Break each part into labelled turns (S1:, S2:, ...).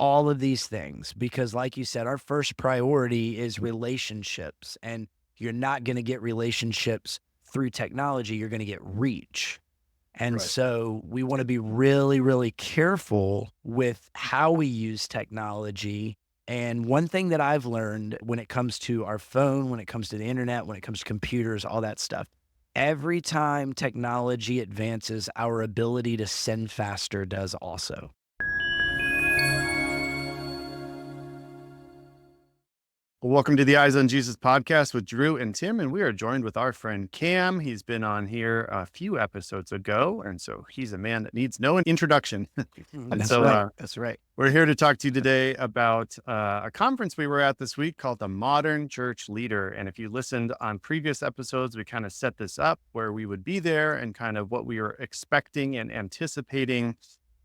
S1: all of these things because, like you said, our first priority is relationships, and you're not going to get relationships through technology. You're going to get reach. And
S2: Right.
S1: so we want to be really, really careful with how we use technology. And one thing that I've learned when it comes to our phone, when it comes to the internet, when it comes to computers, all that stuff, every time technology advances, our ability to send faster does also.
S2: Well, welcome to the Eyes on Jesus podcast with Drew and Tim, and we are joined with our friend Cam. He's been on here a few episodes ago, and so he's a man that needs no introduction. And
S1: That's
S2: so
S1: right. That's right.
S2: we're here to talk to you today about a conference we were at this week called the Modern Church Leader. And if you listened on previous episodes, we kind of set this up where we would be there and kind of what we were expecting and anticipating.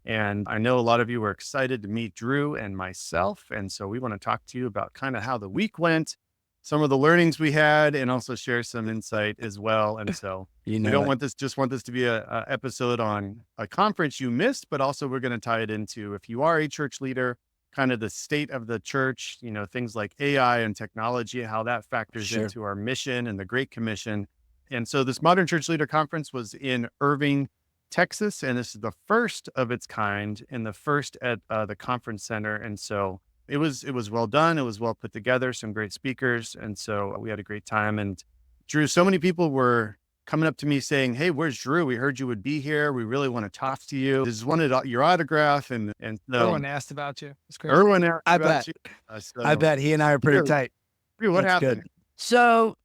S2: And I know a lot of you were excited to meet Drew and myself. And so we want to talk to you about kind of how the week went, some of the learnings we had, and also share some insight as well. And so
S1: You
S2: we
S1: know
S2: don't
S1: it.
S2: want this, just want this to be a episode on a conference you missed, but also we're going to tie it into, if you are a church leader, kind of the state of the church, things like AI and technology, how that factors
S1: Sure.
S2: into our mission and the Great Commission. And so this Modern Church Leader Conference was in Irving, Texas, and this is the first of its kind and the first at the conference center. And so it was well done. It was well put together, some great speakers. And so we had a great time. And Drew, so many people were coming up to me saying, "Hey, where's Drew? We heard you would be here. We really want to talk to you. Just wanted your autograph." And so
S3: Everyone asked about you. It's crazy.
S2: Erwin asked
S1: I
S2: about
S1: bet.
S2: you.
S1: I bet he and I are pretty
S2: Drew,
S1: tight.
S2: Drew, what
S1: That's
S2: happened?
S1: good. So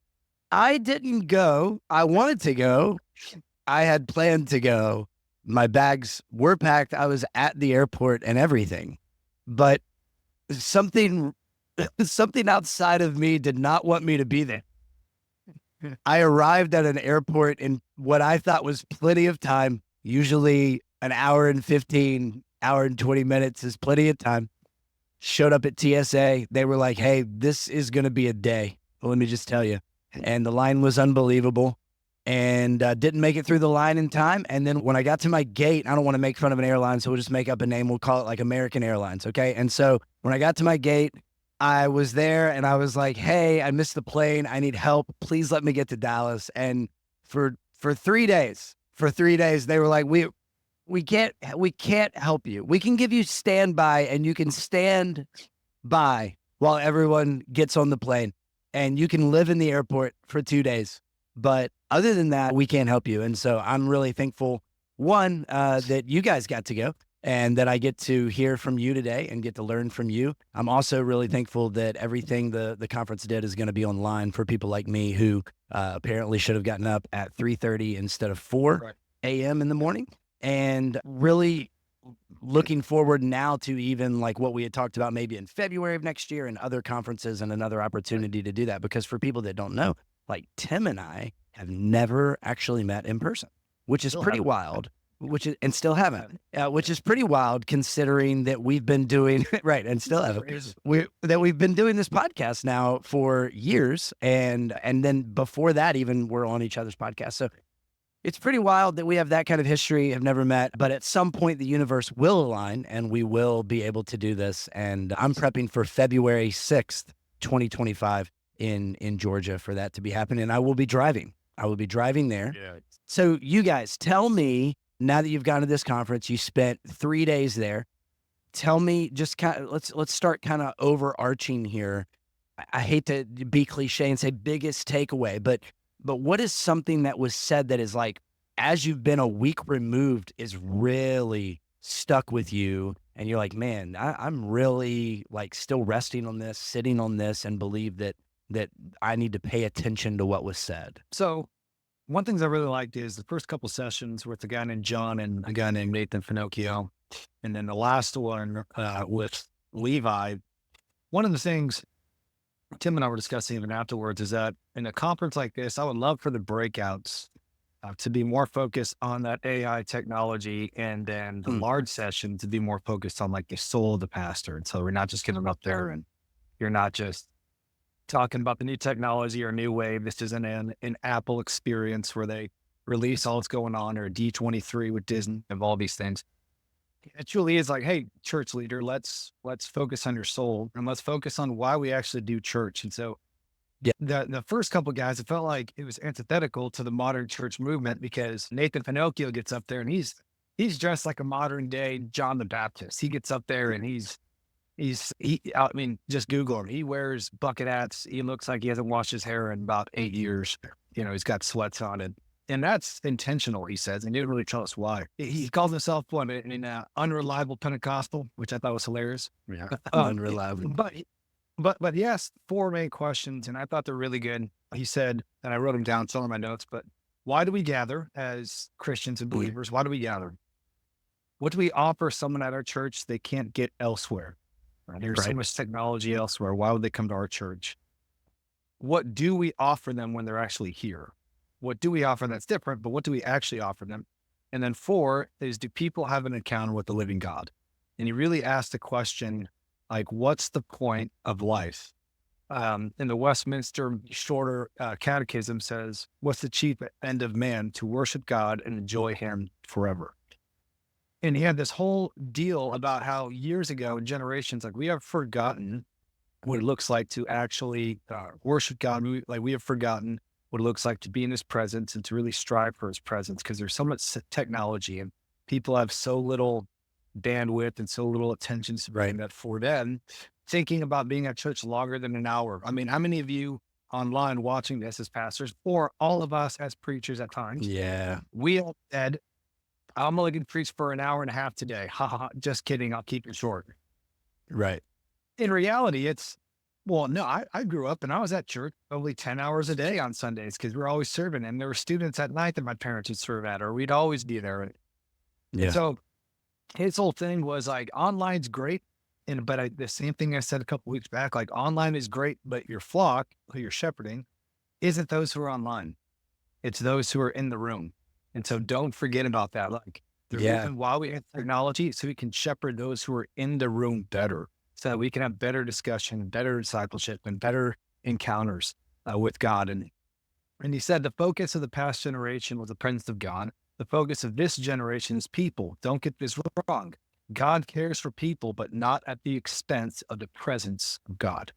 S1: I didn't go. I wanted to go. I had planned to go. My bags were packed. I was at the airport and everything, but something outside of me did not want me to be there. I arrived at an airport in what I thought was plenty of time. Usually an hour and 15, hour and 20 minutes is plenty of time. Showed up at TSA. They were like, "Hey, this is going to be a day." Well, let me just tell you. And the line was unbelievable, and didn't make it through the line in time. And then when I got to my gate, I don't want to make fun of an airline, so we'll just make up a name. We'll call it like American Airlines. Okay. And so when I got to my gate, I was there and I was like, "Hey, I missed the plane. I need help. Please let me get to Dallas." And for 3 days, they were like, we can't help you. We can give you standby and you can stand by while everyone gets on the plane and you can live in the airport for 2 days. But other than that, we can't help you. And so I'm really thankful, one, that you guys got to go and that I get to hear from you today and get to learn from you. I'm also really thankful that everything the conference did is going to be online for people like me who apparently should have gotten up at 3:30 instead of 4 a.m. in the morning. And really looking forward now to even like what we had talked about maybe in February of next year and other conferences and another opportunity to do that. Because for people that don't know, like Tim and I have never actually met in person, which is
S2: Still
S1: pretty
S2: haven't.
S1: wild, and still haven't, which is pretty wild considering that we've been doing, right, and still haven't, that we've been doing this podcast now for years. And then before that, even we're on each other's podcast. So it's pretty wild that we have that kind of history, have never met, but at some point the universe will align and we will be able to do this. And I'm prepping for February 6th, 2025 in Georgia for that to be happening. And I will be driving. There.
S2: Yeah.
S1: So you guys tell me, now that you've gone to this conference, you spent 3 days there. Tell me, just kind of, let's start kind of overarching here. I hate to be cliche and say biggest takeaway, but what is something that was said that is like, as you've been a week removed, is really stuck with you and you're like, man, I'm really like still resting on this, sitting on this, and believe that I need to pay attention to what was said.
S3: So one thing I really liked is the first couple sessions with a guy named John and a guy named Nathan Finocchio. And then the last one with Levi. One of the things Tim and I were discussing even afterwards is that in a conference like this, I would love for the breakouts to be more focused on that AI technology, and then the large session to be more focused on like the soul of the pastor. And so we're not just getting up there and you're not just talking about the new technology or new wave. This isn't an Apple experience where they release all that's going on, or a D23 with Disney of all these things. it truly is like, hey, church leader, let's focus on your soul and let's focus on why we actually do church. And so
S1: Yeah.
S3: the first couple guys, it felt like it was antithetical to the modern church movement because Nathan Pinocchio gets up there and he's dressed like a modern day John the Baptist. He gets up there and I mean, just Google him. He wears bucket hats. He looks like he hasn't washed his hair in about 8 years. He's got sweats on it. And that's intentional, he says, and he didn't really tell us why. He calls himself an unreliable Pentecostal, which I thought was hilarious.
S2: Yeah.
S1: Unreliable.
S3: But he asked four main questions, and I thought they're really good. He said, and I wrote them down, some of my notes, but why do we gather as Christians and believers? Why do we gather? What do we offer someone at our church they can't get elsewhere? There's so much technology elsewhere. Why would they come to our church? What do we offer them when they're actually here? What do we offer that's different, but what do we actually offer them? And then 4 is, do people have an encounter with the living God? And he really asked the question, like, what's the point of life? In the Westminster Shorter Catechism says, what's the chief end of man? To worship God and enjoy him forever. And he had this whole deal about how years ago in generations, like, we have forgotten what it looks like to actually worship God. We have forgotten what it looks like to be in his presence and to really strive for his presence, because there's so much technology and people have so little bandwidth and so little attention span that for them, thinking about being at church longer than an hour. I mean, how many of you online watching this as pastors, or all of us as preachers at times?
S1: Yeah.
S3: We all said, I'm only going to preach for an hour and a half today. Ha ha, just kidding. I'll keep it short.
S1: Right.
S3: In reality, I grew up and I was at church probably 10 hours a day on Sundays because we're always serving. And there were students at night that my parents would serve at, or we'd always be there.
S1: Yeah.
S3: And so his whole thing was like, online's great. But the same thing I said a couple weeks back, like, online is great, but your flock who you're shepherding isn't those who are online. It's those who are in the room. And so don't forget about that. Like, the reason why we have technology is so we can shepherd those who are in the room better, so that we can have better discussion, better discipleship, and better encounters with God. And he said the focus of the past generation was the presence of God. The focus of this generation is people. Don't get this wrong. God cares for people, but not at the expense of the presence of God.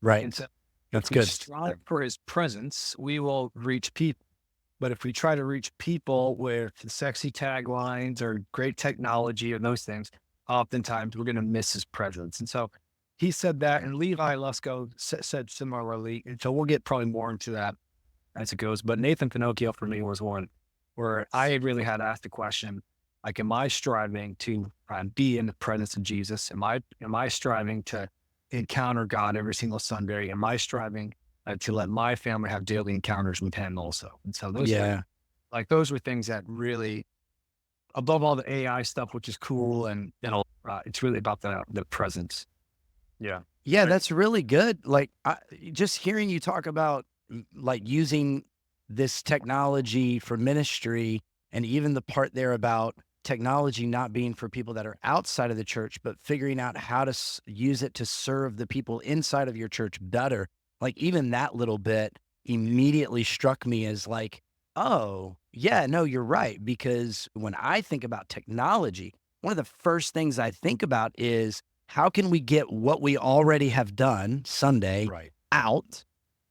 S1: Right.
S3: And so
S1: That's
S3: if we
S1: good.
S3: strive for his presence, we will reach people. But if we try to reach people with sexy taglines or great technology or those things, oftentimes we're going to miss his presence. And so he said that, and Levi Lusko said similarly. And so we'll get probably more into that as it goes. But Nathan Pinocchio for me was one where I really had to ask the question, like, am I striving to be in the presence of Jesus? Am I striving to encounter God every single Sunday? Am I striving to let my family have daily encounters with him also? And so those were things that really, above all the AI stuff, which is cool, and it's really about the presence.
S2: Yeah.
S1: Yeah, that's really good. Like, just hearing you talk about like using this technology for ministry, and even the part there about technology not being for people that are outside of the church, but figuring out how to use it to serve the people inside of your church better. Like, even that little bit immediately struck me as like, oh, yeah, no, you're right. Because when I think about technology, one of the first things I think about is, how can we get what we already have done Sunday out?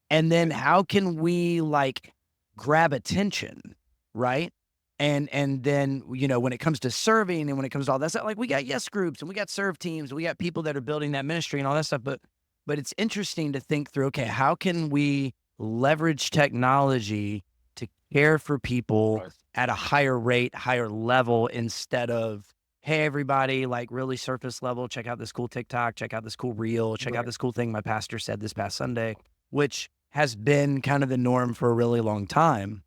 S1: And then how can we like grab attention, right? And then, when it comes to serving and when it comes to all that stuff, like, we got yes groups and we got serve teams, we got people that are building that ministry and all that stuff. But it's interesting to think through, okay, how can we leverage technology to care for people at a higher rate, higher level, instead of, hey, everybody, like, really surface level, check out this cool TikTok, check out this cool reel, check out this cool thing my pastor said this past Sunday, which has been kind of the norm for a really long time.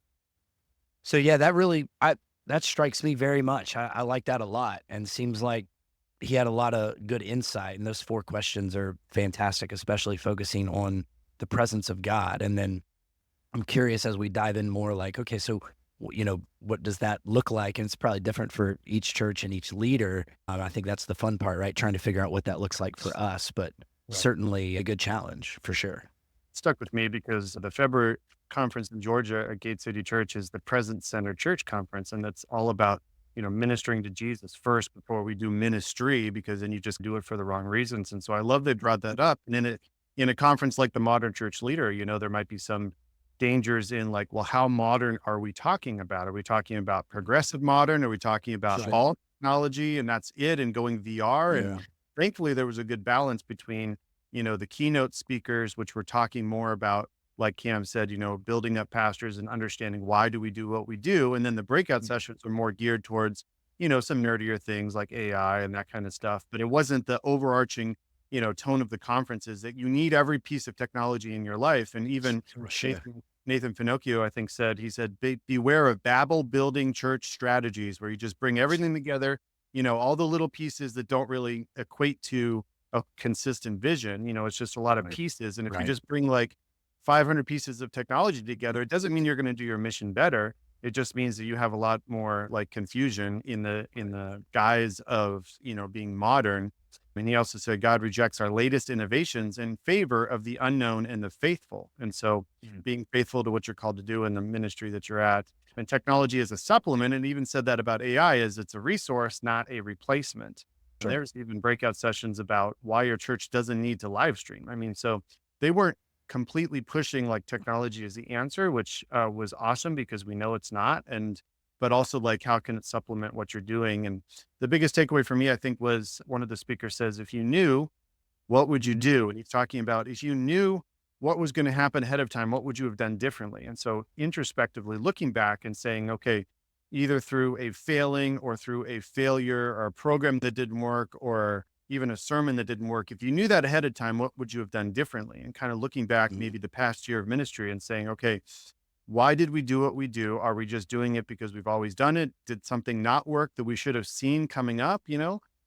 S1: So yeah, that strikes me very much. I like that a lot, and seems like he had a lot of good insight. And those 4 questions are fantastic, especially focusing on the presence of God. And then I'm curious, as we dive in more, like, okay, so, what does that look like? And it's probably different for each church and each leader. I think that's the fun part, right? Trying to figure out what that looks like for us, but certainly a good challenge for sure.
S2: Stuck with me because the February conference in Georgia at Gate City Church is the Presence Center Church Conference. And that's all about ministering to Jesus first before we do ministry, because then you just do it for the wrong reasons. And so I love they brought that up. And in a conference like the Modern Church Leader, there might be some dangers in like, well, how modern are we talking about? Are we talking about progressive modern? Are we talking about
S1: Right.
S2: all technology and that's it and going VR? And
S1: Yeah.
S2: thankfully there was a good balance between, the keynote speakers, which were talking more about, like Cam said, building up pastors and understanding why do we do what we do. And then the breakout sessions are more geared towards, some nerdier things like AI and that kind of stuff. But it wasn't the overarching, tone of the conference is that you need every piece of technology in your life. And even
S1: Sure.
S2: Nathan Finocchio, I think, said, beware of Babel building church strategies where you just bring everything together, all the little pieces that don't really equate to a consistent vision. It's just a lot of
S1: Right.
S2: pieces. And if you
S1: Right.
S2: just bring like 500 pieces of technology together, it doesn't mean you're going to do your mission better. It just means that you have a lot more like confusion in the guise of, being modern. And he also said God rejects our latest innovations in favor of the unknown and the faithful. And so being faithful to what you're called to do in the ministry that you're at, and technology is a supplement. And even said that about AI is it's a resource, not a replacement.
S1: Sure.
S2: There's even breakout sessions about why your church doesn't need to live stream. I mean, so they weren't completely pushing like technology as the answer, which was awesome because we know it's not. But also like, how can it supplement what you're doing? And the biggest takeaway for me, I think, was one of the speakers says, if you knew, what would you do? And he's talking about, if you knew what was going to happen ahead of time, what would you have done differently? And so introspectively looking back and saying, okay, either through a failing or through a failure or a program that didn't work or even a sermon that didn't work, if you knew that ahead of time, what would you have done differently? And kind of looking back maybe the past year of ministry and saying, okay, why did we do what we do? Are we just doing it because we've always done it? Did something not work that we should have seen coming up?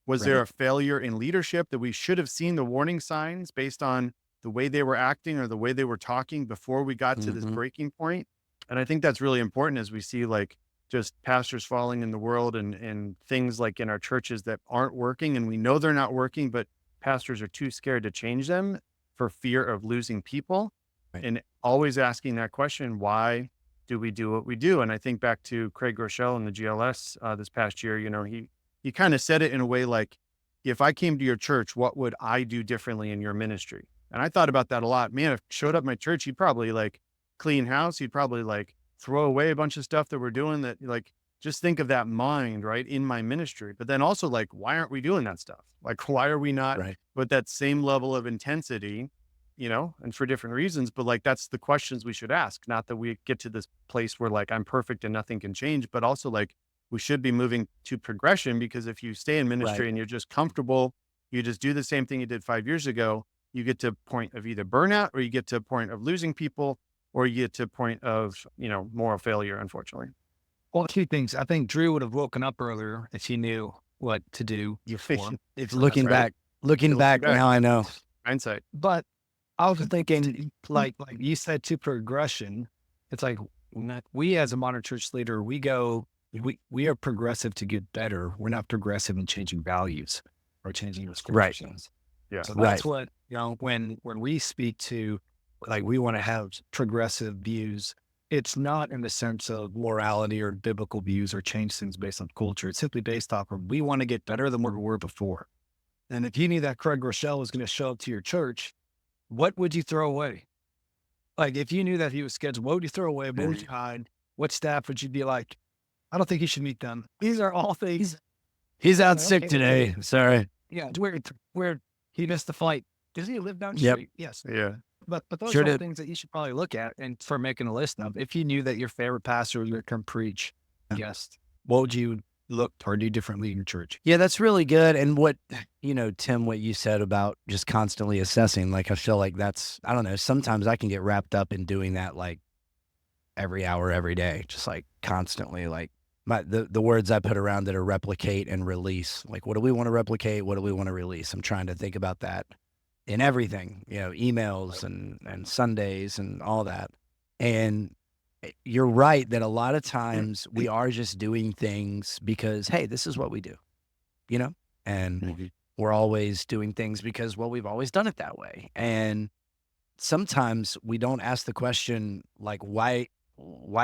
S2: Was there
S1: Right.
S2: a failure in leadership that we should have seen the warning signs based on the way they were acting or the way they were talking before we got to this breaking point? And I think that's really important as we see like just pastors falling in the world and things like in our churches that aren't working. And we know they're not working, but pastors are too scared to change them for fear of losing people.
S1: Right.
S2: And always asking that question, why do we do what we do? And I think back to Craig Rochelle in the GLS this past year, he kind of said it in a way like, if I came to your church, what would I do differently in your ministry? And I thought about that a lot. Man, if I showed up at my church, he'd probably like clean house. He'd probably like throw away a bunch of stuff that we're doing that like, just think of that mind, right, in my ministry. But then also like, why aren't we doing that stuff? Like, why are we not
S1: Right.
S2: with that same level of intensity, and for different reasons, but like, that's the questions we should ask. Not that we get to this place where like, I'm perfect and nothing can change, but also like, we should be moving to progression, because if you stay in ministry
S1: Right.
S2: and you're just comfortable, you just do the same thing you did 5 years ago, you get to a point of either burnout or you get to a point of losing people or you get to a point of, moral failure, unfortunately.
S3: Well, two things. I think Drew would have woken up earlier if he knew what to do before.
S1: If
S2: That's
S1: looking
S2: right.
S1: looking back now, I know.
S2: Hindsight.
S3: But I was thinking, like you said, to progression, it's like we as a modern church leader, we are progressive to get better. We're not progressive in changing values or changing
S1: Right.
S3: restrictions.
S2: Yeah.
S3: So
S1: Right.
S3: that's what, when we speak to, like, we want to have progressive views, it's not in the sense of morality or biblical views or change things based on culture. It's simply based off of, we want to get better than what we were before. And if you knew that Craig Rochelle was going to show up to your church, what would you throw away? Like, if you knew that he was scheduled, what would you throw away? What would you hide? What staff would you be like, I don't think you should meet them? These are all things.
S1: He's out
S3: Okay,
S1: sick
S3: okay.
S1: today. Sorry.
S3: Yeah, where he missed the flight. Does he live down the
S1: Yep.
S3: street? Yes.
S2: Yeah.
S3: But those
S1: Sure
S3: are all
S1: did.
S3: things that you should probably look at and for making a list of. If you knew that your favorite pastor was going to come preach guest, what would you look or do differently in your church?
S1: Yeah, that's really good. And what, Tim, what you said about just constantly assessing, like, I feel like that's, I don't know, sometimes I can get wrapped up in doing that like every hour, every day, just like constantly, like the words I put around it are replicate and release. Like, what do we want to replicate? What do we want to release? I'm trying to think about that in everything, emails and Sundays and all that. And you're right that a lot of times we are just doing things because, hey, this is what we do, and we're always doing things because, well, we've always done it that way. And sometimes we don't ask the question, like, why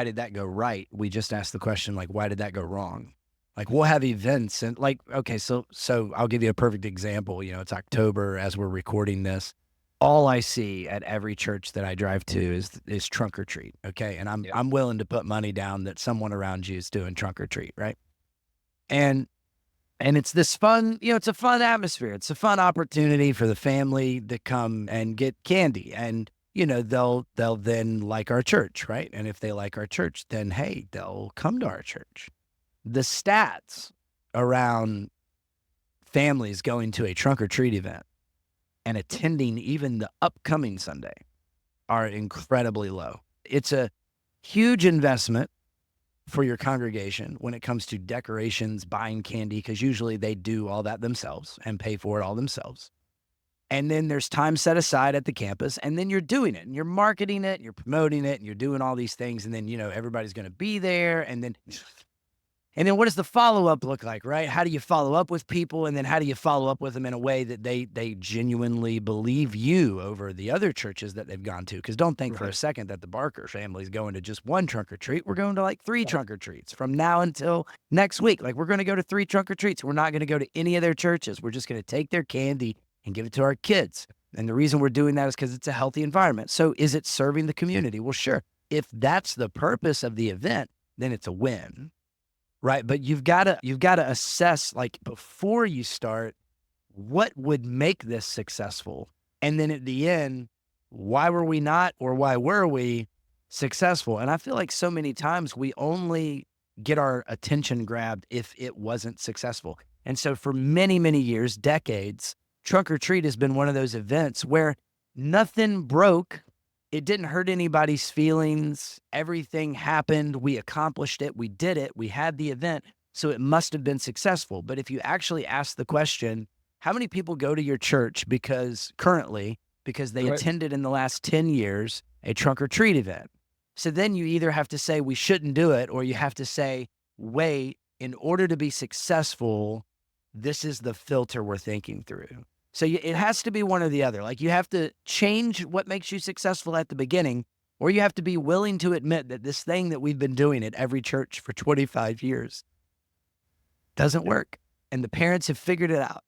S1: did that go right? We just ask the question, like, why did that go wrong? Like we'll have events and like, okay, so I'll give you a perfect example. You know, it's October as we're recording this. All I see at every church that I drive to is trunk or treat. Okay. And
S3: Yep.
S1: I'm willing to put money down that someone around you is doing trunk or treat, right? And it's this fun, you know, it's a fun atmosphere. It's a fun opportunity for the family to come and get candy. And, you know, they'll then like our church, right? And if they like our church, then hey, they'll come to our church. The stats around families going to a trunk or treat event and attending even the upcoming Sunday are incredibly low. It's a huge investment for your congregation when it comes to decorations, buying candy, because usually they do all that themselves and pay for it all themselves. And then there's time set aside at the campus, and then you're doing it and you're marketing it, and you're promoting it, and you're doing all these things. And then, you know, everybody's going to be there. And then what does the follow-up look like, right? How do you follow up with people? And then how do you follow up with them in a way that they genuinely believe you over the other churches that they've gone to? Because don't think for a second that the Barker family is going to just one trunk or treat. We're going to like 3 trunk or treats from now until next week. Like we're going to go to 3 trunk or treats. We're not going to go to any of their churches. We're just going to take their candy and give it to our kids. And the reason we're doing that is because it's a healthy environment. So is it serving the community? Well, sure. If that's the purpose of the event, then it's a win. Right. But you've got to assess, like, before you start, what would make this successful? And then at the end, why were we not, or why were we successful? And I feel like so many times we only get our attention grabbed if it wasn't successful. And so for many, many years, decades, Trunk or Treat has been one of those events where nothing broke. It didn't hurt anybody's feelings. Everything happened. We accomplished it. We did it. We had the event. So it must have been successful. But if you actually ask the question, how many people go to your church because they attended in the last 10 years a trunk or treat event? So then you either have to say we shouldn't do it, or you have to say, wait, in order to be successful, this is the filter we're thinking through. So it has to be one or the other. Like you have to change what makes you successful at the beginning, or you have to be willing to admit that this thing that we've been doing at every church for 25 years doesn't work. And the parents have figured it out.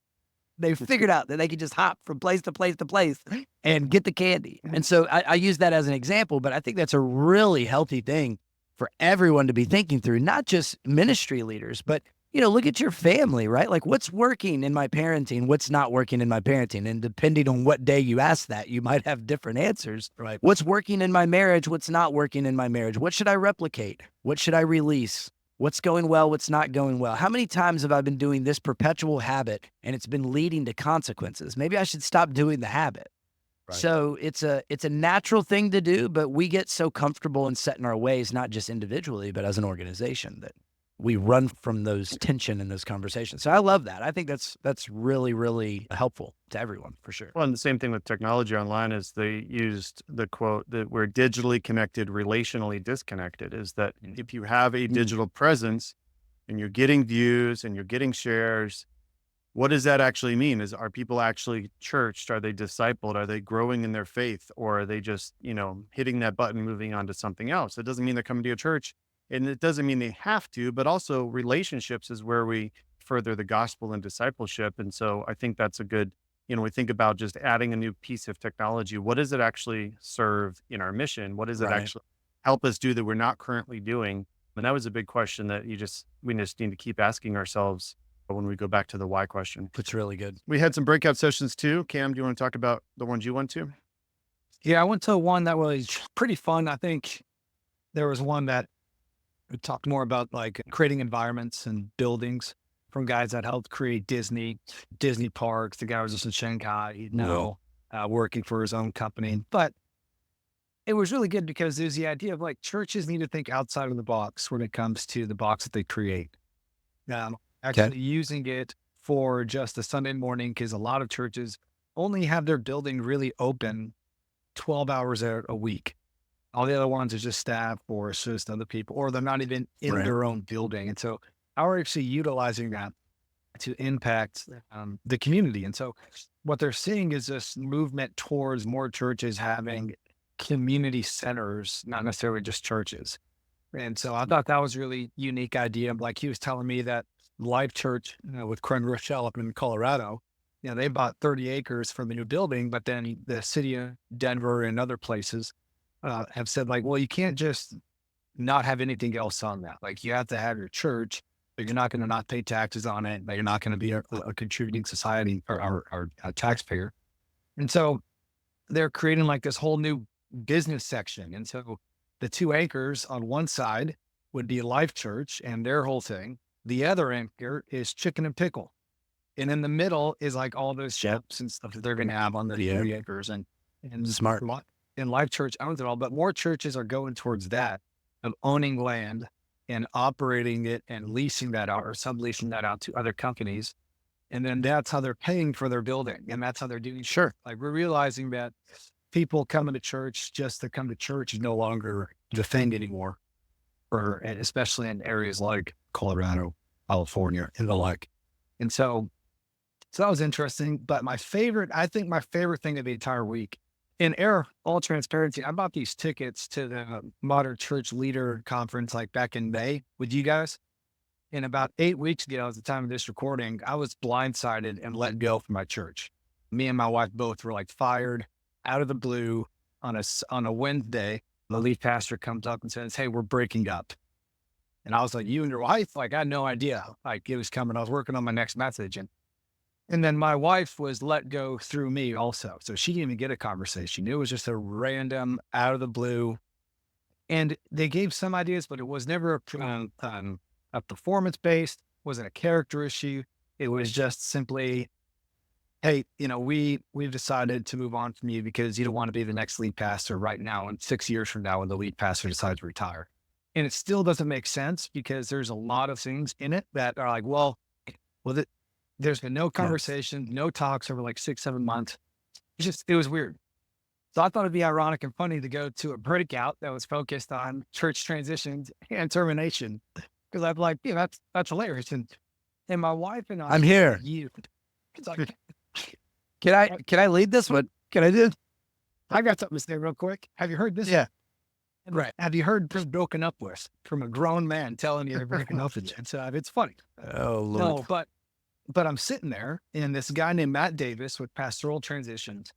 S1: They've figured out that they can just hop from place to place to place and get the candy. And so I use that as an example, but I think that's a really healthy thing for everyone to be thinking through, not just ministry leaders, but you know, look at your family, right? Like what's working in my parenting, what's not working in my parenting. And depending on what day you ask that, you might have different answers. Right. What's working in my marriage, what's not working in my marriage? What should I replicate? What should I release? What's going well, what's not going well? How many times have I been doing this perpetual habit and it's been leading to consequences? Maybe I should stop doing the habit. Right. So it's a natural thing to do, but we get so comfortable in setting our ways, not just individually, but as an organization, that we run from those tension in those conversations. So I love that. I think that's really, really helpful to everyone for sure.
S2: Well, and the same thing with technology online is they used the quote that we're digitally connected, relationally disconnected, is that if you have a digital presence and you're getting views and you're getting shares, what does that actually mean? Are people actually churched? Are they discipled? Are they growing in their faith? Or are they just, you know, hitting that button, moving on to something else? It doesn't mean they're coming to your church. And it doesn't mean they have to, but also relationships is where we further the gospel and discipleship. And so I think that's a good, you know, we think about just adding a new piece of technology. What does it actually serve in our mission? What does it actually help us do that we're not currently doing? And that was a big question that we just need to keep asking ourselves when we go back to the why question.
S1: It's really good.
S2: We had some breakout sessions too. Cam, do you want to talk about the ones you went to?
S3: Yeah, I went to one that was pretty fun. I think there was one that we talked more about like creating environments and buildings from guys that helped create Disney parks. The guy was just in Shanghai, working for his own company. But it was really good because there's the idea of like churches need to think outside of the box when it comes to the box that they create. Actually using it for just a Sunday morning, because a lot of churches only have their building really open 12 hours a week. All the other ones are just staff or assist other people, or they're not even in their own building. And so we're actually utilizing that to impact the community. And so what they're seeing is this movement towards more churches having community centers, not necessarily just churches. And so I thought that was a really unique idea. Like he was telling me that Life Church with Craig Rochelle up in Colorado. They bought 30 acres from a new building, but then the city of Denver and other places have said like, well, you can't just not have anything else on that. Like you have to have your church, but you're not going to not pay taxes on it, but you're not going to be a contributing society or a taxpayer. And so they're creating like this whole new business section. And so the 2 acres on one side would be Life Church and their whole thing. The other anchor is Chicken and Pickle. And in the middle is like all those shops and stuff that they're going to have on the 3 acres. And
S1: Smart.
S3: And Life Church owns it all, but more churches are going towards that of owning land and operating it and leasing that out or subleasing that out to other companies. And then that's how they're paying for their building. And that's how they're doing.
S1: Sure.
S3: Like we're realizing that people coming to church just to come to church is no longer the thing anymore. And especially in areas like Colorado, California, and the like. And so that was interesting. But I think my favorite thing of the entire week, in all transparency, I bought these tickets to the Modern Church Leader Conference like back in May with you guys. And about 8 weeks ago, at the time of this recording, I was blindsided and let go from my church. Me and my wife both were like fired out of the blue on a Wednesday. The lead pastor comes up and says, "Hey, we're breaking up." And I was like, "You and your wife?" Like, I had no idea. Like, it was coming. I was working on my next message. And then my wife was let go through me also. So she didn't even get a conversation. It was just a random out of the blue. And they gave some ideas, but it was never a performance based, wasn't a character issue. It was just simply, hey, we've decided to move on from you because you don't want to be the next lead pastor right now. And 6 years from now, when the lead pastor decides to retire. And it still doesn't make sense because there's a lot of things in it that are like, there's been no conversation, no talks over like 6-7 months. It was weird. So I thought it'd be ironic and funny to go to a breakout that was focused on church transitions and termination. Cause I'm like, yeah, that's hilarious. And my wife and I,
S1: I'm here.
S3: It's like,
S1: Can I lead this one? Can I do it?
S3: I got something to say real quick. Have you heard this?
S1: Yeah.
S3: Right. Have you heard this broken up with from a grown man telling you they're breaking up with you? It's funny.
S1: Oh, Lord.
S3: No, but I'm sitting there and this guy named Matt Davis with Pastoral Transitions.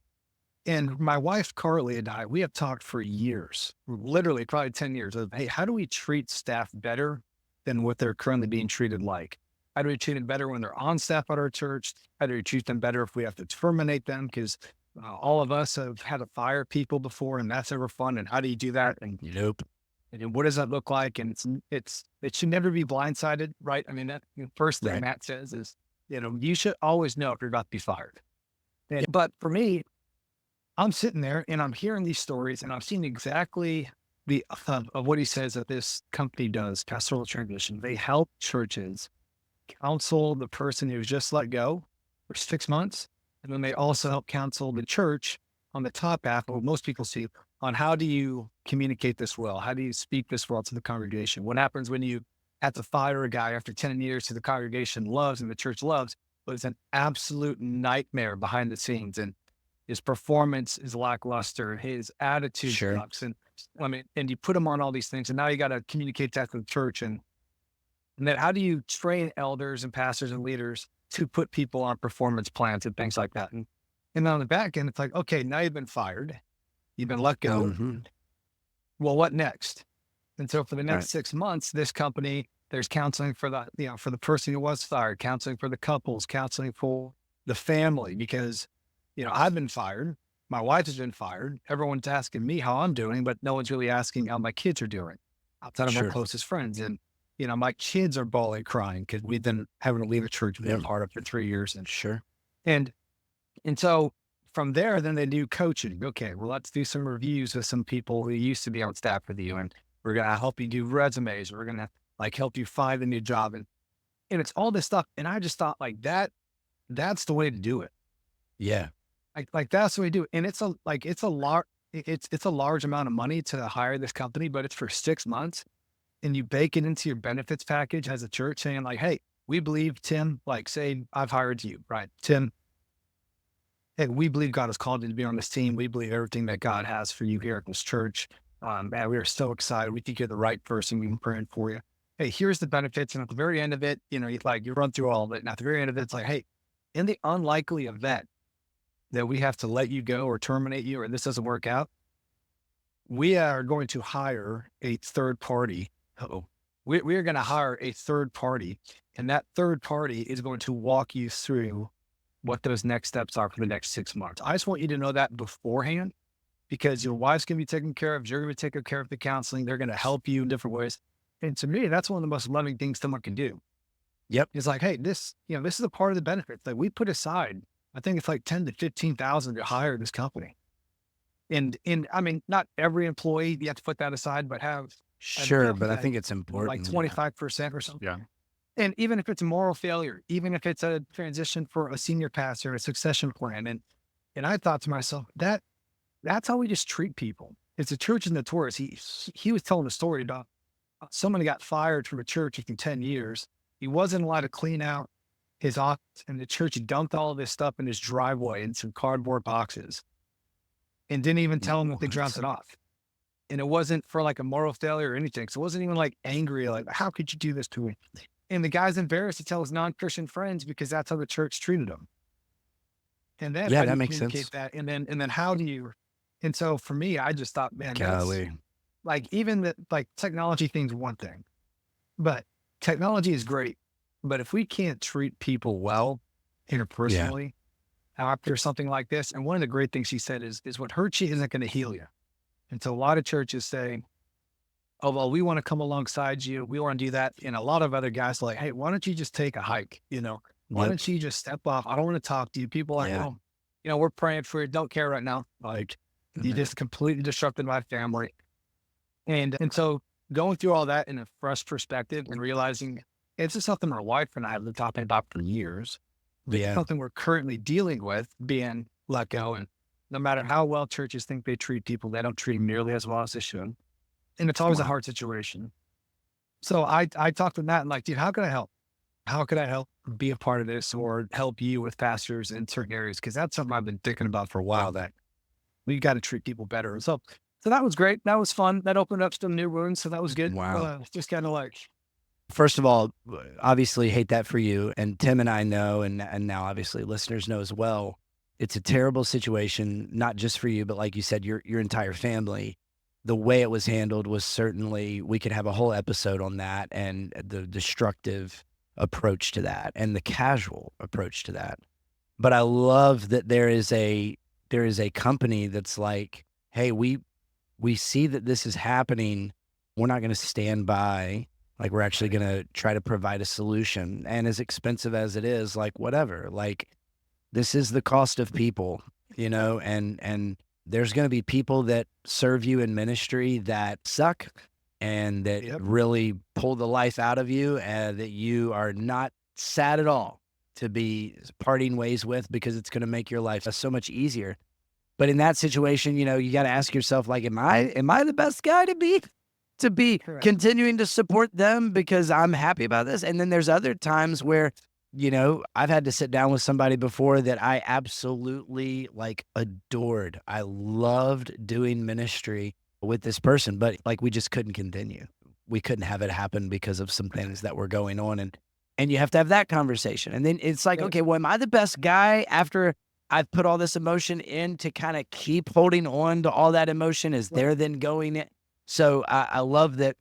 S3: And my wife, Carly, and I, we have talked for years, literally probably 10 years of, hey, how do we treat staff better than what they're currently being treated like? How do we treat them better when they're on staff at our church? How do we treat them better if we have to terminate them? Because all of us have had to fire people before and that's never fun. And how do you do that? And
S1: Nope.
S3: And what does that look like? And it should never be blindsided, right? I mean, that first thing Matt says is, you should always know if you're about to be fired. But for me, I'm sitting there and I'm hearing these stories and I'm seeing exactly of what he says that this company does, Pastoral Transition. They help churches counsel the person who's just let go for 6 months. And then they also help counsel the church on the top half of what most people see on how do you communicate this well? How do you speak this well to the congregation? What happens when you have to fire a guy after 10 years who the congregation loves and the church loves, but it's an absolute nightmare behind the scenes. And his performance is lackluster. His attitude sucks. And and you put him on all these things and now you got to communicate that to the church. And then how do you train elders and pastors and leaders to put people on performance plans and things like that? And on the back end, it's like, okay, now you've been fired. You've been let go.
S1: Mm-hmm.
S3: Well, what next? And so for the next 6 months, this company, there's counseling for the person who was fired, counseling for the couples, counseling for the family, because, I've been fired. My wife has been fired. Everyone's asking me how I'm doing, but no one's really asking how my kids are doing outside of our closest friends. And, my kids are bawling, crying because we've been having to leave a church we've been part of for 3 years. And so from there, then they do coaching. Okay, well, let's do some reviews with some people who used to be on staff with you. And we're going to help you do resumes. We're going to help you find a new job. And it's all this stuff. And I just thought that's the way to do it.
S1: Yeah.
S3: That's the way to do it. And it's a large amount of money to hire this company, but it's for 6 months. And you bake it into your benefits package as a church saying like, hey, we believe Tim, say I've hired you, right? Tim, hey, we believe God has called you to be on this team. We believe everything that God has for you here at this church. And we are so excited. We think you're the right person. We've been praying for you. hey, here's the benefits. And at the very end of it, you run through all of it. And at the very end of it, it's like, hey, in the unlikely event that we have to let you go or terminate you, or this doesn't work out, we are going to hire a third party. We are going to hire a third party, and that third party is going to walk you through what those next steps are for the next 6 months. I just want you to know that beforehand, because your wife's going to be taken care of. You're going to be taking care of the counseling. They're going to help you in different ways. And to me, that's one of the most loving things someone can do.
S1: Yep.
S3: It's like, hey, this is a part of the benefits that we put aside. I think it's like 10 to 15,000 to hire this company. And I mean, not every employee, you have to put that aside, but have
S1: Sure, but I think it's important.
S3: like 25% or something.
S2: Yeah.
S3: And even if it's a moral failure, even if it's a transition for a senior pastor, a succession plan. And I thought to myself, that's how we just treat people. It's a church is notorious. He was telling a story about someone got fired from a church in 10 years. He wasn't allowed to clean out his office, and the church dumped all of this stuff in his driveway in some cardboard boxes and didn't even tell him that they dropped it off. And it wasn't for like a moral failure or anything. So it wasn't even like angry, like, how could you do this to me? And the guy's embarrassed to tell his non-Christian friends because that's how the church treated him. And then
S1: Yeah,
S3: how do
S1: that
S3: you
S1: makes
S3: communicate
S1: sense.
S3: that? And then how do you, and so for me, I just thought, man, that's
S1: Golly.
S3: like, even the like technology thing's one thing, but technology is great. But if we can't treat people well interpersonally after something like this, and one of the great things she said is what hurts you isn't going to heal you. And so a lot of churches say, oh, well, we want to come alongside you. We want to do that. And a lot of other guys are like, hey, why don't you just take a hike? Why
S1: Yep.
S3: don't you just step off? I don't want to talk to you. People are like,
S1: Yeah.
S3: oh, we're praying for you. Don't care right now. Like, you just completely disrupted my family. And so going through all that in a fresh perspective and realizing it's just something my wife and I have been talking about for years.
S1: Yeah.
S3: Something we're currently dealing with, being let go. And no matter how well churches think they treat people, they don't treat them nearly as well as they should. And it's always a hard situation. So I talked to Matt and like, dude, how can I help? How could I help be a part of this or help you with pastors in certain areas? Because that's something I've been thinking about for a while, that we got to treat people better. So that was great. That was fun. That opened up some new wounds. So that was good.
S1: Wow.
S3: Just kind of like,
S1: First of all, obviously hate that for you. And Tim and I know, and now obviously listeners know as well, it's a terrible situation, not just for you, but like you said, your entire family. The way it was handled was certainly, we could have a whole episode on that, and the destructive approach to that and the casual approach to that. But I love that there is a company that's like, hey, we see that this is happening. We're not going to stand by. Like, we're actually going to try to provide a solution. And as expensive as it is, like, whatever, like, this is the cost of people, and there's going to be people that serve you in ministry that suck and that really pull the life out of you, and that you are not sad at all to be parting ways with, because it's going to make your life so much easier. But in that situation, you got to ask yourself, like, am I the best guy to be
S3: Correct.
S1: continuing to support them because I'm happy about this? And then there's other times where, I've had to sit down with somebody before that I absolutely like adored. I loved doing ministry with this person, but like, we just couldn't continue. We couldn't have it happen because of some things that were going on. And you have to have that conversation. And then it's like, okay, well, am I the best guy after I've put all this emotion in to kind of keep holding on to all that emotion? Is there then going in? So I love that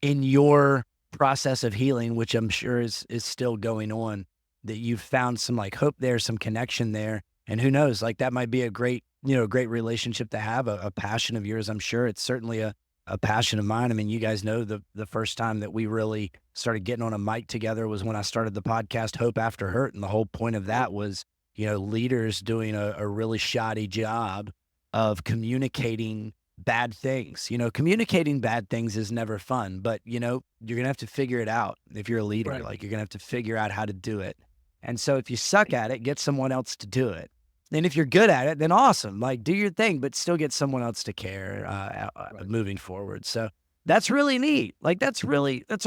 S1: in your process of healing, which I'm sure is still going on, that you've found some like hope there, some connection there. And who knows, like, that might be a great relationship to have, a passion of yours. I'm sure it's certainly a passion of mine. I mean, you guys know the first time that we really started getting on a mic together was when I started the podcast Hope After Hurt. And the whole point of that was, leaders doing a really shoddy job of communicating bad things. Communicating bad things is never fun, but you're going to have to figure it out. If you're a leader,
S3: Right.
S1: like, you're going to have to figure out how to do it. And so if you suck at it, get someone else to do it. And if you're good at it, then awesome, like, do your thing, but still get someone else to care moving forward. So that's really neat. Like, that's a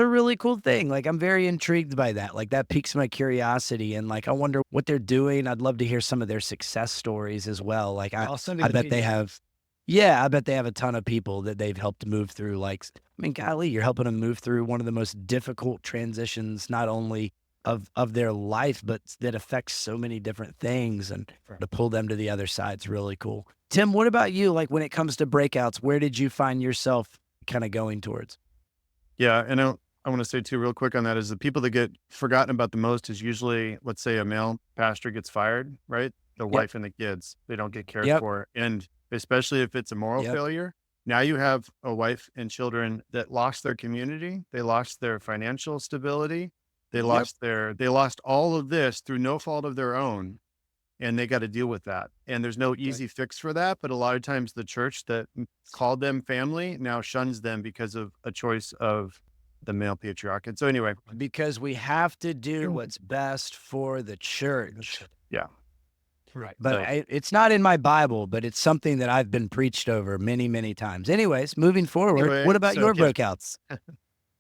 S1: really cool thing. Like, I'm very intrigued by that. Like, that piques my curiosity, and like, I wonder what they're doing. I'd love to hear some of their success stories as well. Like,
S3: I'll send you
S1: I
S3: the
S1: bet they
S3: PDF.
S1: have. Yeah, I bet they have a ton of people that they've helped move through. Like, I mean, golly, you're helping them move through one of the most difficult transitions, not only of their life, but that affects so many different things. And to pull them to the other side is really cool. Tim, what about you? Like when it comes to breakouts, where did you find yourself kind of going towards?
S2: Yeah, and I want to say too, real quick on that, is the people that get forgotten about the most is usually, let's say, a male pastor gets fired, right? The
S1: Yep.
S2: wife and the kids, they don't get cared
S1: Yep.
S2: for, and especially if it's a moral
S1: Yep.
S2: failure. Now you have a wife and children that lost their community, they lost their financial stability,
S1: Yep.
S2: they lost all of this through no fault of their own, and they got to deal with that. And there's no
S1: Right.
S2: easy fix for that. But a lot of times the church that called them family now shuns them because of a choice of the male patriarch. And so anyway,
S1: Because we have to do what's best for the church.
S2: yeah.
S3: Right.
S1: But
S2: So
S1: it's not in my Bible, but it's something that I've been preached over many, many times. Anyways, moving forward,
S2: anyway,
S1: what about
S2: so
S1: your
S2: yeah.
S1: breakouts?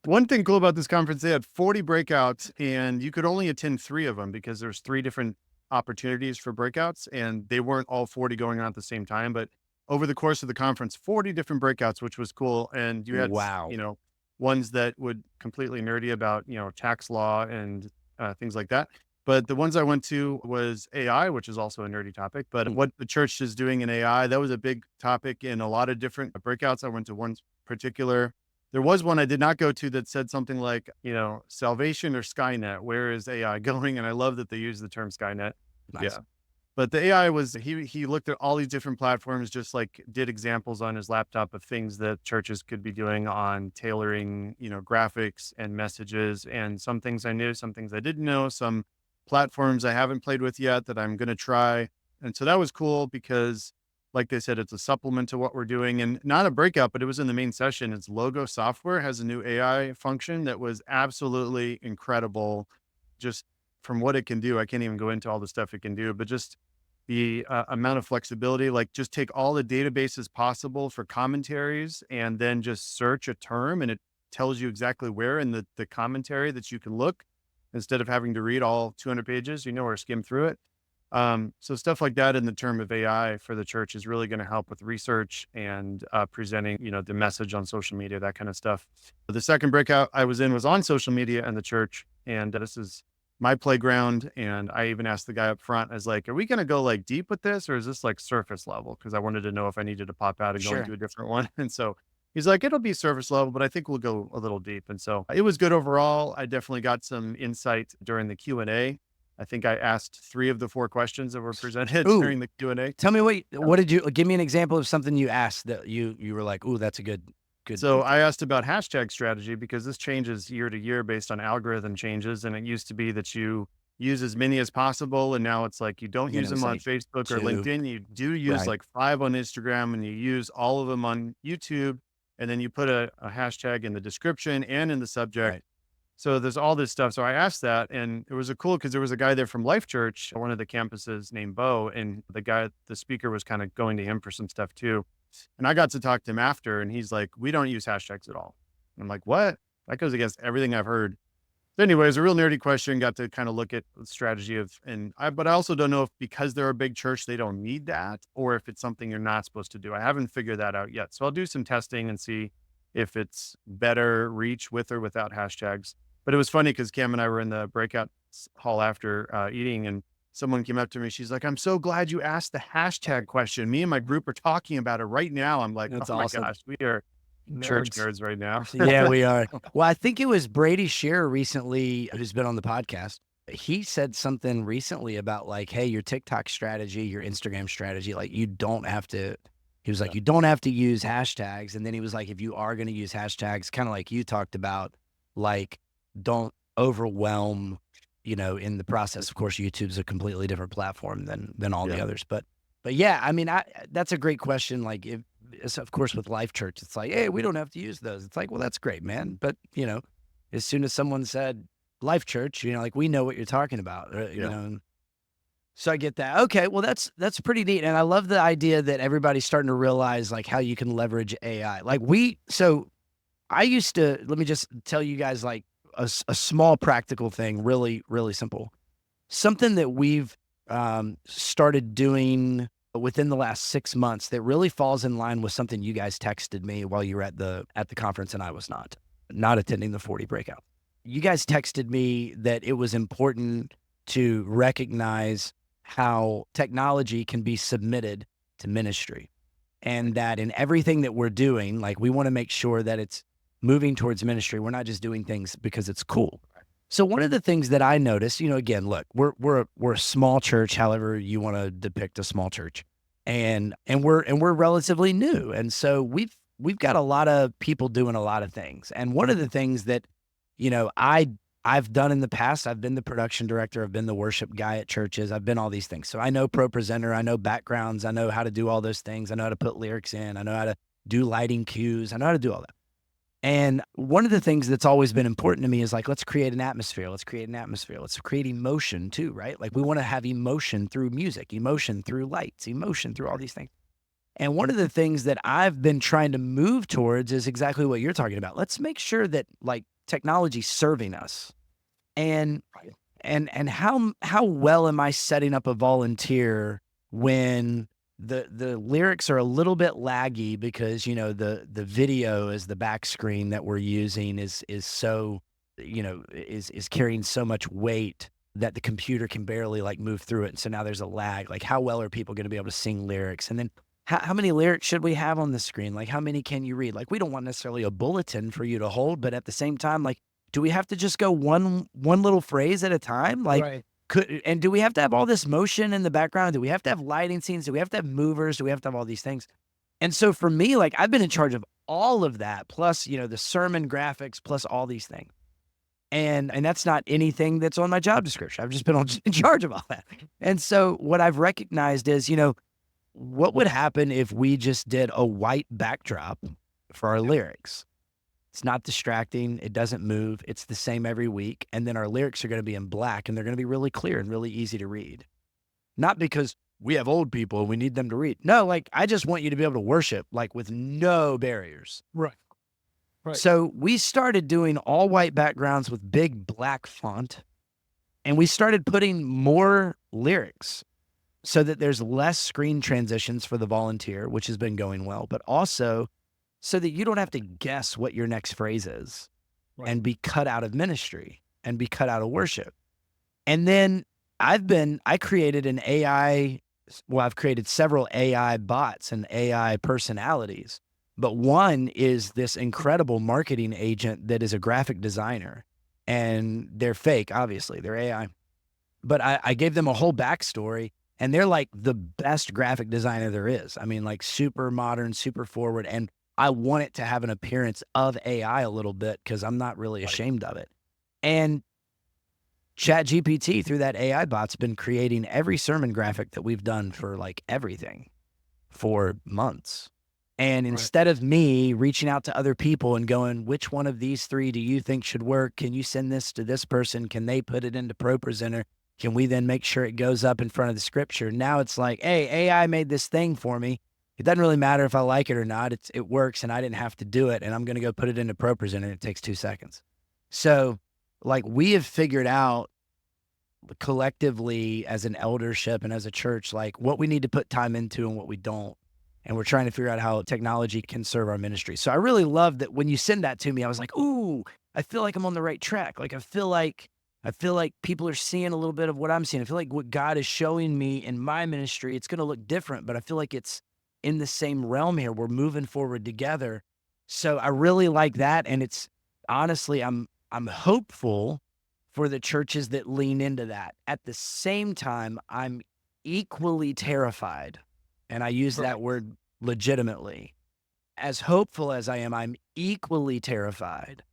S2: One thing cool about this conference, they had 40 breakouts and you could only attend 3 of them because there's 3 different opportunities for breakouts and they weren't all 40 going on at the same time. But over the course of the conference, 40 different breakouts, which was cool. And you had,
S1: Wow.
S2: ones that would completely nerdy about, tax law and things like that. But the ones I went to was AI, which is also a nerdy topic. But
S1: Mm.
S2: what the church is doing in AI, that was a big topic in a lot of different breakouts. I went to one particular. There was one I did not go to that said something like, salvation or Skynet. Where is AI going? And I love that they use the term Skynet.
S1: Nice.
S2: Yeah. But the AI was he looked at all these different platforms, just like did examples on his laptop of things that churches could be doing on tailoring, graphics and messages. And some things I knew, some things I didn't know, some platforms I haven't played with yet that I'm gonna try. And so that was cool because, like they said, it's a supplement to what we're doing and not a breakout, but it was in the main session. It's Logo Software has a new AI function that was absolutely incredible. Just from what it can do, I can't even go into all the stuff it can do, but just the amount of flexibility, like just take all the databases possible for commentaries and then just search a term and it tells you exactly where in the commentary that you can look instead of having to read all 200 pages, or skim through it. So stuff like that in the term of AI for the church is really going to help with research and presenting, the message on social media, that kind of stuff. The second breakout I was in was on social media and the church. And this is my playground. And I even asked the guy up front, I was like, are we going to go like deep with this or is this like surface level? Because I wanted to know if I needed to pop out and go
S1: Sure.
S2: into a different one. And so he's like, it'll be surface level, but I think we'll go a little deep. And so it was good overall. I definitely got some insight during the Q&A. I think I asked 3 of the 4 questions that were presented
S1: Ooh,
S2: during the Q&A.
S1: tell me what did you give me an example of something you asked that you were like, ooh, that's a good
S2: So I asked about hashtag strategy because this changes year to year based on algorithm changes. And it used to be that you use as many as possible. And now it's like you don't use them on
S1: say
S2: Facebook or
S1: 2.
S2: LinkedIn. You do use
S1: Right.
S2: like 5 on Instagram and you use all of them on YouTube. And then you put a hashtag in the description and in the subject.
S1: Right.
S2: So there's all this stuff. So I asked that, and it was a cool because there was a guy there from Life Church, one of the campuses named Bo, and the speaker was kind of going to him for some stuff too. And I got to talk to him after, and he's like, "We don't use hashtags at all." I'm like, "What?" That goes against everything I've heard. So anyways, a real nerdy question. Got to kind of look at the strategy but I also don't know if because they're a big church they don't need that, or if it's something you're not supposed to do. I haven't figured that out yet. So I'll do some testing and see if it's better reach with or without hashtags. But it was funny because Cam and I were in the breakout hall after eating, and someone came up to me. She's like, "I'm so glad you asked the hashtag question. Me and my group are talking about it right now." I'm like,
S1: That's
S2: "Oh my
S1: awesome.
S2: gosh, we are church
S3: Nerds.
S2: nerds right now."
S1: Yeah, we are. Well, I think it was Brady Shearer recently who's been on the podcast. He said something recently about like, hey, your TikTok strategy, your Instagram strategy, like you don't have to. He was like, you don't have to use hashtags. And then he was like, if you are going to use hashtags, kind of like you talked about, like, don't overwhelm, in the process. Of course, YouTube's a completely different platform than all the
S2: Yeah.
S1: others. But yeah, I mean, that's a great question. Like, of course, with Life Church, it's like, hey, we don't have to use those. It's like, well, that's great, man. But as soon as someone said Life Church, like we know what you're talking about,
S2: Yeah.
S1: So I get that. Okay, well, that's pretty neat, and I love the idea that everybody's starting to realize like how you can leverage AI. So I used to let me just tell you guys like a small practical thing, really, really simple. Something that we've started doing within the last 6 months that really falls in line with something you guys texted me while you were at the conference and I was not attending the 40 breakout. You guys texted me that it was important to recognize how technology can be submitted to ministry, and that in everything that we're doing, like, we want to make sure that it's moving towards ministry. We're not just doing things because it's cool. So one of the things that I noticed, again, look, we're a small church, however you want to depict a small church, and we're relatively new, and so we've got a lot of people doing a lot of things. And one of the things that I've done in the past, I've been the production director, I've been the worship guy at churches, I've been all these things. So I know Pro Presenter, I know backgrounds, I know how to do all those things, I know how to put lyrics in, I know how to do lighting cues, I know how to do all that. And one of the things that's always been important to me is like, let's create an atmosphere. Let's create an atmosphere. Let's create emotion too, right? Like, we want to have emotion through music, emotion through lights, emotion through all these things. And one of the things that I've been trying to move towards is exactly what you're talking about. Let's make sure that, like, technology's serving us. And and how well am I setting up a volunteer when the lyrics are a little bit laggy because the video is the back screen that we're using is so is carrying so much weight that the computer can barely like move through it, and so now there's a lag. Like, how well are people going to be able to sing lyrics? And then how many lyrics should we have on the screen? Like, how many can you read? Like, we don't want necessarily a bulletin for you to hold, but at the same time, like, do we have to just go one little phrase at a time? Like,
S3: Right.
S1: and do we have to have all this motion in the background? Do we have to have lighting scenes? Do we have to have movers? Do we have to have all these things? And so for me, like, I've been in charge of all of that, plus, the sermon graphics, plus all these things. And that's not anything that's on my job description. I've just been in charge of all that. And so what I've recognized is, what would happen if we just did a white backdrop for our lyrics? It's not distracting. It doesn't move. It's the same every week. And then our lyrics are going to be in black, and they're going to be really clear and really easy to read. Not because we have old people and we need them to read. No, like, I just want you to be able to worship, like, with no barriers.
S3: Right. Right.
S1: So we started doing all white backgrounds with big black font, and we started putting more lyrics so that there's less screen transitions for the volunteer, which has been going well, but also so that you don't have to guess what your next phrase is. Right. And be cut out of ministry and be cut out of worship. And then I created an AI, well, I've created several AI bots and AI personalities, but one is this incredible marketing agent that is a graphic designer, and they're fake, obviously, they're AI. But I gave them a whole backstory, and they're like the best graphic designer there is. I mean, like, super modern, super forward. And I want it to have an appearance of AI a little bit because I'm not really ashamed of it. And ChatGPT, through that AI bot's been creating every sermon graphic that we've done for like everything for months. And instead of me reaching out to other people and going, which one of these three do you think should work? Can you send this to this person? Can they put it into Pro Presenter? Can we then make sure it goes up in front of the scripture? Now it's like, hey, AI made this thing for me. It doesn't really matter if I like it or not. It works, and I didn't have to do it, and I'm going to go put it into Pro Presenter, and it takes 2 seconds. So, like, we have figured out collectively as an eldership and as a church, like, what we need to put time into and what we don't. And we're trying to figure out how technology can serve our ministry. So I really love that when you send that to me, I was like, ooh, I feel like I'm on the right track. Like, I feel like people are seeing a little bit of what I'm seeing. I feel like what God is showing me in my ministry, it's going to look different, but I feel like it's in the same realm here. We're moving forward together. So I really like that. And it's honestly, I'm hopeful for the churches that lean into that. At the same time, I'm equally terrified, and I use that word legitimately. As hopeful as I am, I'm equally terrified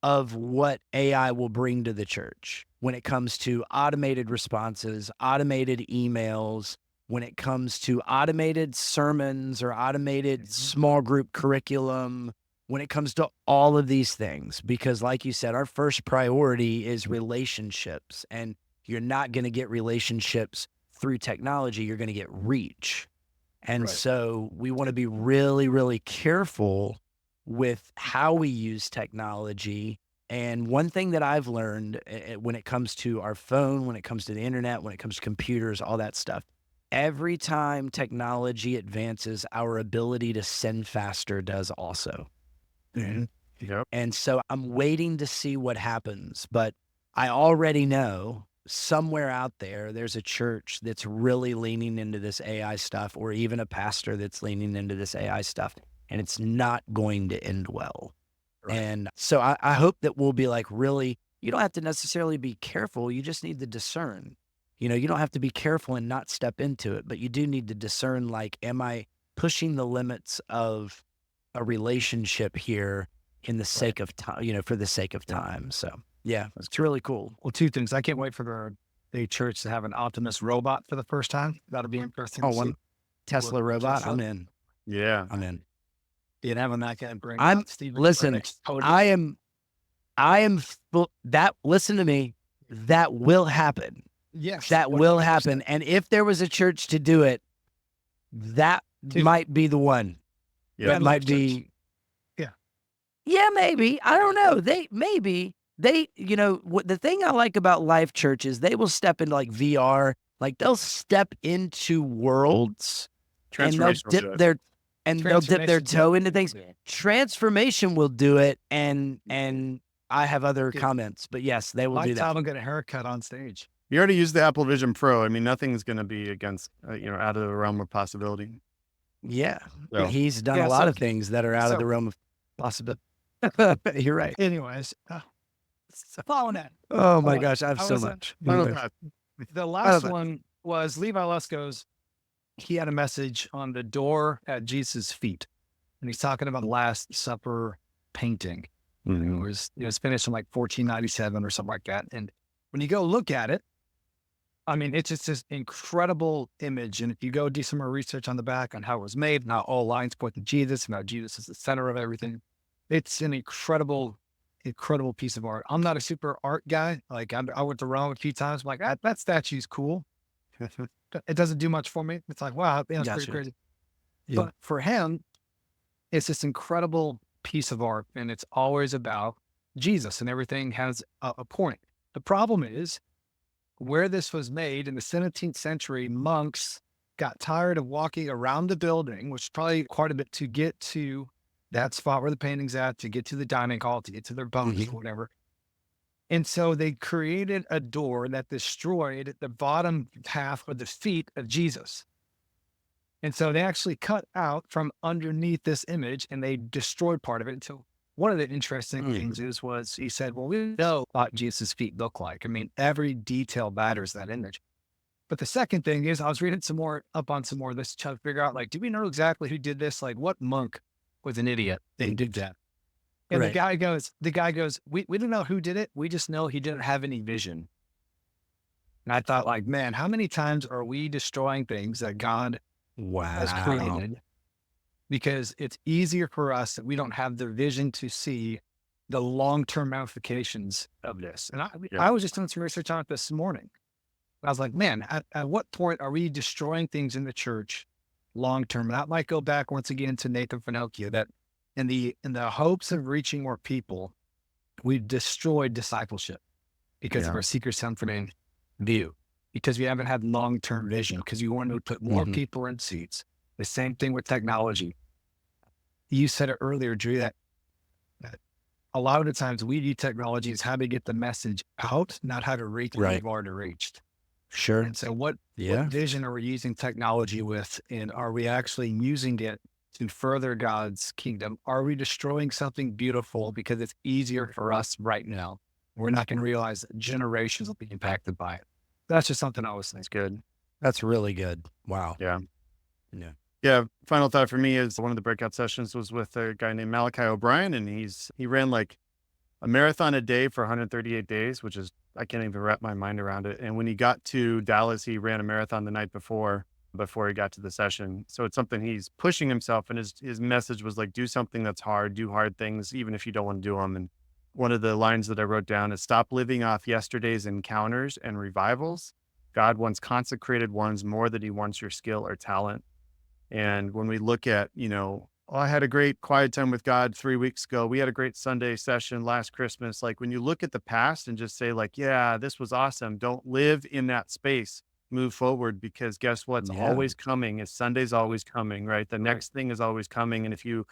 S1: of what AI will bring to the church when it comes to automated responses, automated emails, when it comes to automated sermons or automated small group curriculum, when it comes to all of these things. Because like you said, our first priority is relationships, and you're not going to get relationships through technology. You're going to get reach. And so we want to be really, really careful with how we use technology. And one thing that I've learned when it comes to our phone, when it comes to the internet, when it comes to computers, all that stuff, every time technology advances, our ability to send faster does also.
S2: Yep.
S1: And so I'm waiting to see what happens, but I already know somewhere out there, there's a church that's really leaning into this AI stuff, or even a pastor that's leaning into this AI stuff, and it's not going to end well.
S3: Right.
S1: And so I hope that we'll be like, really, you don't have to necessarily be careful. You just need to discern. You don't have to be careful and not step into it, but you do need to discern, like, am I pushing the limits of a relationship here in the sake of time, for the sake of time. So yeah, it's really cool.
S3: Well, two things. I can't wait for the church to have an Optimus robot for the first time. That'll be interesting.
S1: Oh,
S3: to see.
S1: one Tesla robot.
S3: Tesla.
S1: I'm in.
S2: Yeah.
S1: I'm in.
S3: And having that guy bring
S1: I'm
S3: out Stephen.
S1: listen. I am listen to me. That will happen.
S3: Yes,
S1: That will
S3: 100%.
S1: happen. And if there was a church to do it, that
S3: Dude.
S1: might be the one.
S2: Yeah.
S1: That might be.
S3: Yeah.
S1: Yeah, maybe. I don't know. The thing I like about Life Church is they will step into like VR, like they'll step into worlds and they'll
S2: Transformational.
S1: dip their toe into things. Transformation will do it, and I have other
S3: Dude.
S1: comments, but yes, they will do that.
S3: Tom will get a haircut on stage.
S2: You already used the Apple Vision Pro. I mean, nothing's going to be against, out of the realm of possibility.
S1: Yeah,
S2: So-
S1: he's done
S3: Yeah,
S1: a lot
S3: so-
S1: of things that are out of
S3: so-
S1: the realm of possibility. You're right.
S3: Anyways, following that.
S1: Oh my
S3: on.
S1: gosh, I have
S3: I
S1: so
S3: was,
S1: much.
S2: Final thought.
S3: The last
S1: that.
S3: one was Levi Lusko's. He had a message on the door at Jesus' feet, and he's talking about the Last Supper painting.
S2: Mhm.
S3: It was finished in like 1497 or something like that. And when you go look at it, I mean, it's just this incredible image. And if you go do some more research on the back on how it was made and how all lines point to Jesus and how Jesus is the center of everything, it's an incredible piece of art. I'm not a super art guy. Like I went to Rome a few times. I'm like, that statue's cool. It doesn't do much for me. It's like, wow, it's
S1: Gotcha.
S3: pretty crazy.
S1: Yeah.
S3: But for him, it's this incredible piece of art, and it's always about Jesus, and everything has a point. The problem is where this was made in the 17th century, monks got tired of walking around the building, which is probably quite a bit to get to that spot where the painting's at, to get to the dining hall, to get to their bones,
S1: Mhm.
S3: or whatever. And so they created a door that destroyed the bottom half of the feet of Jesus. And so they actually cut out from underneath this image and they destroyed part of it. And so one of the interesting things was he said, well, we know what Jesus' feet look like. I mean, every detail matters that image. But the second thing is I was reading up on some more of this to try to figure out, like, do we know exactly who did this? Like, what monk was an idiot that did that? And
S1: Right.
S3: the guy goes, we don't know who did it. We just know he didn't have any vision. And I thought, like, man, how many times are we destroying things that God has
S1: Wow.
S3: created? Because it's easier for us that we don't have the vision to see the long-term ramifications of this. And I was just doing some research on it this morning. I was like, man, at what point are we destroying things in the church long-term? And that might go back once again to Nathan Finocchio, that in the hopes of reaching more people, we've destroyed discipleship because of our seeker-centered view, because we haven't had long-term vision, because you want to put more people in seats. The same thing with technology. You said it earlier, Drew, that a lot of the times we view technology as how to get the message out, not how to reach what we've already reached.
S1: Sure.
S3: And so what vision are we using technology with? And are we actually using it to further God's kingdom? Are we destroying something beautiful because it's easier for us right now? We're not going to realize that generations will be impacted by it. That's just something I was thinking.
S2: That's good.
S1: That's really good. Wow.
S2: Yeah.
S1: Yeah.
S2: Yeah. Final thought for me is one of the breakout sessions was with a guy named Malachi O'Brien, and he ran like a marathon a day for 138 days, which is, I can't even wrap my mind around it. And when he got to Dallas, he ran a marathon the night before he got to the session. So it's something he's pushing himself. And his message was like, do something that's hard, do hard things, even if you don't want to do them. And one of the lines that I wrote down is, stop living off yesterday's encounters and revivals. God wants consecrated ones more than he wants your skill or talent. And when we look at, I had a great quiet time with God 3 weeks ago. We had a great Sunday session last Christmas. Like when you look at the past and just say like, yeah, this was awesome. Don't live in that space move forward, because guess what? It's
S1: Yeah.
S2: always coming. It's Sunday's always coming, right? The next thing is always coming. And if you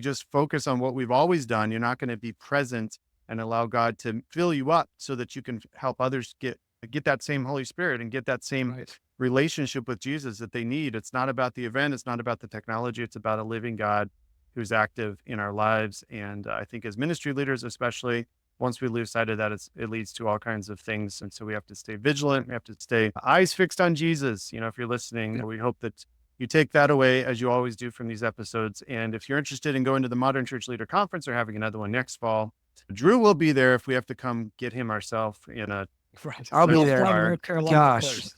S2: just focus on what we've always done, you're not going to be present and allow God to fill you up so that you can help others get that same Holy Spirit and get that same
S3: Right.
S2: relationship with Jesus that they need. It's not about the event. It's not about the technology. It's about a living God who's active in our lives. And I think as ministry leaders, especially, once we lose sight of that, it leads to all kinds of things. And so we have to stay vigilant. We have to stay eyes fixed on Jesus. If you're listening,
S3: Yeah.
S2: we hope that you take that away, as you always do from these episodes. And if you're interested in going to the Modern Church Leader Conference or having another one next fall, Drew will be there if we have to come get him ourselves in a
S3: Right.
S1: I'll be
S2: Fly
S1: there.
S3: North Carolina
S1: Gosh.
S3: first,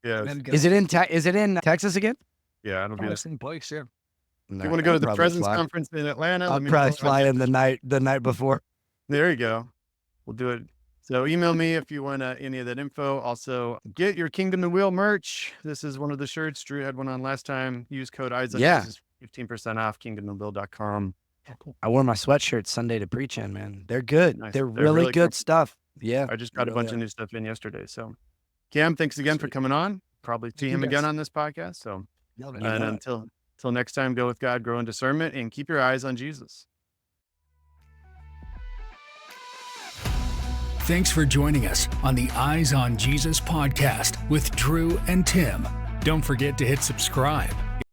S2: yeah,
S3: and then go.
S1: Is it in Texas again?
S2: yeah, it'll be the
S3: Same place, yeah.
S2: If you want to go to the Presence Conference in Atlanta,
S1: I'll
S2: let me
S1: probably
S2: know.
S1: fly in the night before.
S2: There you go. We'll do it. So email me if you want any of that info. Also, get your Kingdom and Wheel merch. This is one of the shirts. Drew had one on last time. Use code EYES on
S1: Yeah.
S2: Jesus, 15% off, kingdomandwheel.com.
S1: I wore my sweatshirt Sunday to preach in, man. They're good.
S2: Nice.
S1: They're
S2: They're
S1: really
S2: really
S1: good
S2: cool.
S1: stuff. Yeah.
S2: I just got a
S1: really
S2: bunch
S1: are.
S2: of new stuff in yesterday. So, Cam, thanks again for
S3: Sweet.
S2: coming on. Probably see
S3: you,
S2: him
S3: guys.
S2: again on this podcast. So,
S3: Love it.
S1: You
S2: and
S1: know it.
S2: until next time, go with God, grow in discernment, and keep your eyes on Jesus.
S4: Thanks for joining us on the Eyes on Jesus podcast with Drew and Tim. Don't forget to hit subscribe